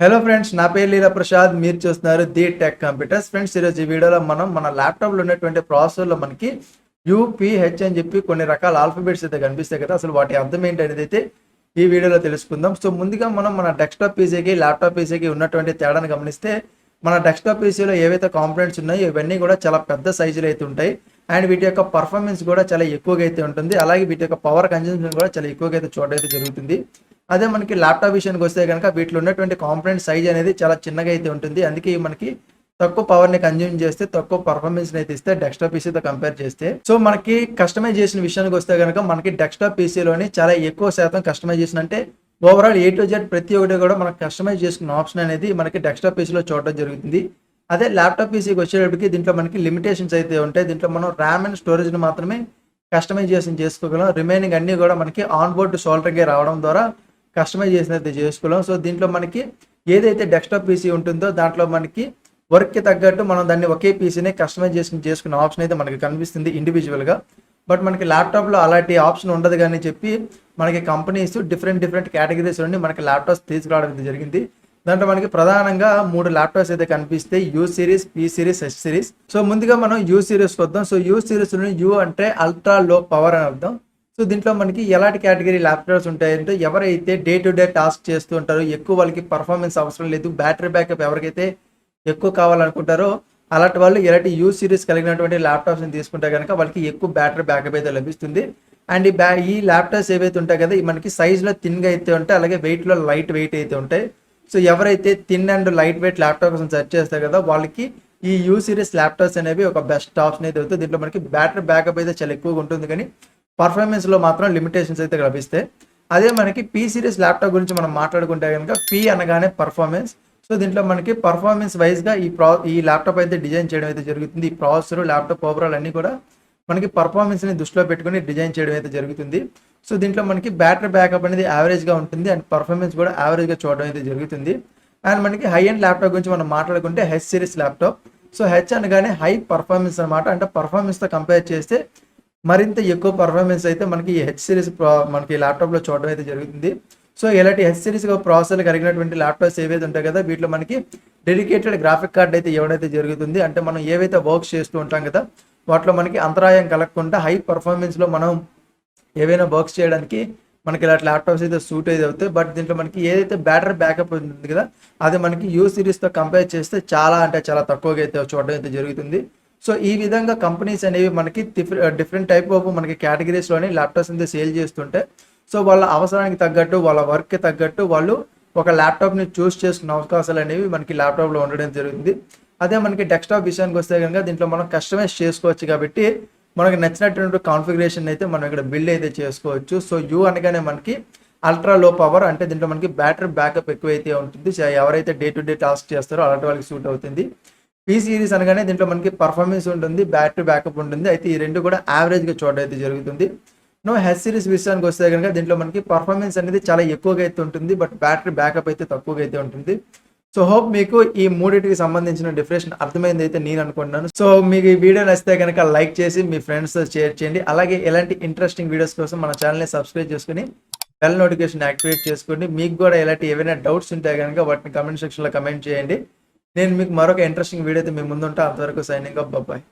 Hello friends, నా పేరు లీలా ప్రసాద్. మీరు చూస్తున్నారు ది టెక్ కంప్యూటర్స్. ఫ్రెండ్స్, ఈరోజు ఈ వీడియోలో మనం మన ల్యాప్టాప్లో ఉన్నటువంటి ప్రాసెసర్లో మనకి యూపీహెచ్ అని చెప్పి కొన్ని రకాల ఆల్ఫాబెట్స్ అయితే కనిపిస్తాయి కదా, అసలు వాటి అర్థం ఏంటి అనేది అయితే ఈ వీడియోలో తెలుసుకుందాం. సో ముందుగా మనం మన డెస్క్టాప్ పీసీకి ల్యాప్టాప్ పీసీకి ఉన్నటువంటి తేడాను గమనిస్తే, మన డెస్క్టాప్ పీసీలో ఏవైతే కాంపోనెంట్స్ ఉన్నాయో ఇవన్నీ కూడా చాలా పెద్ద సైజులు అయితే ఉంటాయి. అండ్ వీటి యొక్క పర్ఫార్మెన్స్ కూడా చాలా ఎక్కువగా అయితే ఉంటుంది. అలాగే వీటి యొక్క పవర్ కన్జంప్షన్ కూడా చాలా ఎక్కువగా అయితే చూడడం అయితే జరుగుతుంది. అదే మనకి ల్యాప్టాప్ విషయానికి వస్తే కనుక వీటిలో ఉన్నటువంటి కాంపోనెంట్ సైజ్ అనేది చాలా చిన్నగా అయితే ఉంటుంది. అందుకే మనకి తక్కువ పవర్ని కన్జ్యూమ్ చేస్తే తక్కువ పర్ఫార్మెన్స్ అయితే ఇస్తే డెస్క్టాప్ పీసీతో కంపేర్ చేస్తే. సో మనకి కస్టమైజేషన్ విషయానికి వస్తే కనుక మనకి డెస్క్టాప్ పీసీలోని చాలా ఎక్కువ శాతం కస్టమైజేషన్ అంటే ఓవరాల్ A to Z ప్రతి ఒక్కటి కూడా మనకు కస్టమైజ్ చేసుకున్న ఆప్షన్ అనేది మనకి డెస్క్టాప్ పీసీలో చూడడం జరుగుతుంది. అదే ల్యాప్టాప్ పీసీకి వచ్చేటప్పటికి దీంట్లో మనకి లిమిటేషన్స్ అయితే ఉంటాయి. దీంట్లో మనం ర్యామ్ అండ్ స్టోరేజ్ని మాత్రమే కస్టమైజేషన్ చేసుకోగలం. రిమైనింగ్ అన్నీ కూడా మనకి ఆన్ బోర్డ్ సోల్డర్గా రావడం ద్వారా కస్టమైజేషన్ అయితే చేసుకోలేం. సో దీంట్లో మనకి ఏదైతే డెస్క్టాప్ పీసీ ఉంటుందో దాంట్లో మనకి వర్క్కి తగ్గట్టు మనం దాన్ని ఒకే పీసీని కస్టమైజేషన్ చేసుకునే ఆప్షన్ అయితే మనకి కనిపిస్తుంది ఇండివిజువల్గా. బట్ మనకి ల్యాప్టాప్లో అలాంటి ఆప్షన్ ఉండదు కానీ చెప్పి మనకి కంపెనీస్ డిఫరెంట్ కేటగిరీస్ నుండి మనకి ల్యాప్టాప్స్ తీసుకురావడం జరిగింది. దాంట్లో మనకి ప్రధానంగా 3 ల్యాప్టాప్స్ అయితే కనిపిస్తాయి: you series, P series, yes series. So ముందుగా మనం యూ సిరీస్ వద్దాం. సో యూ సిరీస్ యూ అంటే అల్ట్రా లో పవర్ అని అర్థం. సో దీంట్లో మనకి ఎలాంటి కేటగిరీ ల్యాప్టాప్స్ ఉంటాయంటే, ఎవరైతే డే టు డే టాస్క్ చేస్తూ ఉంటారో, ఎక్కువ వాళ్ళకి పర్ఫార్మెన్స్ అవసరం లేదు, బ్యాటరీ బ్యాకప్ ఎవరికైతే ఎక్కువ కావాలనుకుంటారో అలాంటి వాళ్ళు ఇలాంటి యూ సిరీస్ కలిగినటువంటి ల్యాప్టాప్స్ని తీసుకుంటే కనుక వాళ్ళకి ఎక్కువ బ్యాటరీ బ్యాకప్ అయితే లభిస్తుంది. అండ్ ఈ ల్యాప్టాప్స్ ఏవైతే ఉంటాయి కదా, మనకి సైజ్లో థిన్గా అయితే ఉంటాయి, అలాగే వెయిట్లో లైట్ వెయిట్ అయితే ఉంటాయి. సో ఎవరైతే థిన్ అండ్ లైట్ వెయిట్ ల్యాప్టాప్స్ని సెర్చ్ చేస్తారు కదా, వాళ్ళకి ఈ యూ సిరీస్ ల్యాప్టాప్స్ అనేవి ఒక బెస్ట్ ఆప్షన్ అయితే అవుతుంది. దీంట్లో మనకి బ్యాటరీ బ్యాకప్ అయితే చాలా ఎక్కువగా ఉంటుంది, కానీ పర్ఫార్మెన్స్లో మాత్రం లిమిటేషన్స్ అయితే లభిస్తాయి. అదే మనకి పీ సిరీస్ ల్యాప్టాప్ గురించి మనం మాట్లాడుకుంటే కనుక, పీ అనగానే పర్ఫార్మెన్స్. సో దీంట్లో మనకి పర్ఫార్మెన్స్ వైజ్గా ఈ ల్యాప్టాప్ అయితే డిజైన్ చేయడం అయితే జరుగుతుంది. ఈ ప్రాసెసర్, ల్యాప్టాప్ ఓవరాల్ అన్నీ కూడా మనకి పర్ఫార్మెన్స్ని దృష్టిలో పెట్టుకుని డిజైన్ చేయడం అయితే జరుగుతుంది. సో దీంట్లో మనకి బ్యాటరీ బ్యాకప్ అనేది యావరేజ్గా ఉంటుంది అండ్ పర్ఫార్మెన్స్ కూడా యావరేజ్గా చూడడం అయితే జరుగుతుంది. అండ్ మనకి హై ఎండ్ ల్యాప్టాప్ గురించి మనం మాట్లాడుకుంటే H series laptop. So H అనగానే హై పర్ఫార్మెన్స్ అనమాట. అంటే పర్ఫార్మెన్స్తో కంపేర్ చేస్తే మరింత ఎక్కువ పర్ఫార్మెన్స్ అయితే మనకి హెచ్ సిరీస్ మనకి ల్యాప్టాప్లో చూడడం అయితే జరుగుతుంది. సో ఇలాంటి హెచ్ సిరీస్ ప్రాసెసర్లు కలిగినటువంటి ల్యాప్టాప్స్ ఏవైతే ఉంటాయి కదా, వీటిలో మనకి డెడికేటెడ్ గ్రాఫిక్ కార్డ్ అయితే ఇవ్వడైతే జరుగుతుంది. అంటే మనం ఏవైతే వర్క్స్ చేస్తూ ఉంటాం కదా, వాటిలో మనకి అంతరాయం కలగకుండా హై పర్ఫార్మెన్స్లో మనం ఏవైనా వర్క్స్ చేయడానికి మనకి ఇలాంటి ల్యాప్టాప్స్ అయితే సూట్ అయితే అవుతాయి. బట్ దీంట్లో మనకి ఏదైతే బ్యాటరీ బ్యాకప్ ఉంటుంది కదా, అది మనకి యూ సిరీస్తో కంపేర్ చేస్తే చాలా అంటే చాలా తక్కువగా అయితే చూడడం అయితే జరుగుతుంది. సో ఈ విధంగా కంపెనీస్ అనేవి మనకి డిఫరెంట్ టైప్ ఆఫ్ మనకి కేటగిరీస్లోని ల్యాప్టాప్స్ అయితే సేల్ చేస్తుంటే, సో వాళ్ళ అవసరానికి తగ్గట్టు, వాళ్ళ వర్క్కి తగ్గట్టు వాళ్ళు ఒక ల్యాప్టాప్ని చూస్ చేసుకున్న అవకాశాలు అనేవి మనకి ల్యాప్టాప్లో ఉండడం జరుగుతుంది. అదే మనకి డెస్క్టాప్ విషయానికి వస్తే కనుక దీంట్లో మనం కస్టమైజ్ చేసుకోవచ్చు కాబట్టి మనకి నచ్చినటువంటి కాన్ఫిగరేషన్ అయితే మనం ఇక్కడ బిల్డ్ అయితే చేసుకోవచ్చు. సో యూ అనగానే మనకి అల్ట్రా లో పవర్, అంటే దీంట్లో మనకి బ్యాటరీ బ్యాకప్ ఎక్కువైతే ఉంటుంది. ఎవరైతే డే టు డే టాస్క్ చేస్తారో అలాంటి వాళ్ళకి సూట్ అవుతుంది. పీ సిరీస్ అనగానే దీంట్లో మనకి పర్ఫార్మెన్స్ ఉంటుంది, బ్యాటరీ బ్యాకప్ ఉంటుంది. అయితే ఈ రెండు కూడా యావరేజ్గా చూడడం అయితే జరుగుతుంది. హెచ్ సిరీస్ విషయానికి వస్తే కనుక దీంట్లో మనకి పర్ఫార్మెన్స్ అనేది చాలా ఎక్కువగా అయితే ఉంటుంది, బట్ బ్యాటరీ బ్యాకప్ అయితే తక్కువగా అయితే ఉంటుంది. సో హోప్ మీకు ఈ మూడింటికి సంబంధించిన డిఫరెన్స్ అర్థమైంది అయితే నేను అనుకుంటున్నాను. సో మీకు ఈ వీడియో నచ్చితే కనుక లైక్ చేసి మీ ఫ్రెండ్స్తో షేర్ చేయండి. అలాగే ఇలాంటి ఇంట్రెస్టింగ్ వీడియోస్ కోసం మన ఛానల్ని సబ్స్క్రైబ్ చేసుకుని బెల్ నోటిఫికేషన్ యాక్టివేట్ చేసుకోండి. మీకు కూడా ఇలాంటి ఏవైనా డౌట్స్ ఉంటే కనుక వాటిని కమెంట్ సెక్షన్లో కమెంట్ చేయండి. నేను మీకు మరొక ఇంట్రెస్టింగ్ వీడియో అయితే మీ ముందుంటా. అంతవరకు సైనింగ్ ఆఫ్. బాయ్.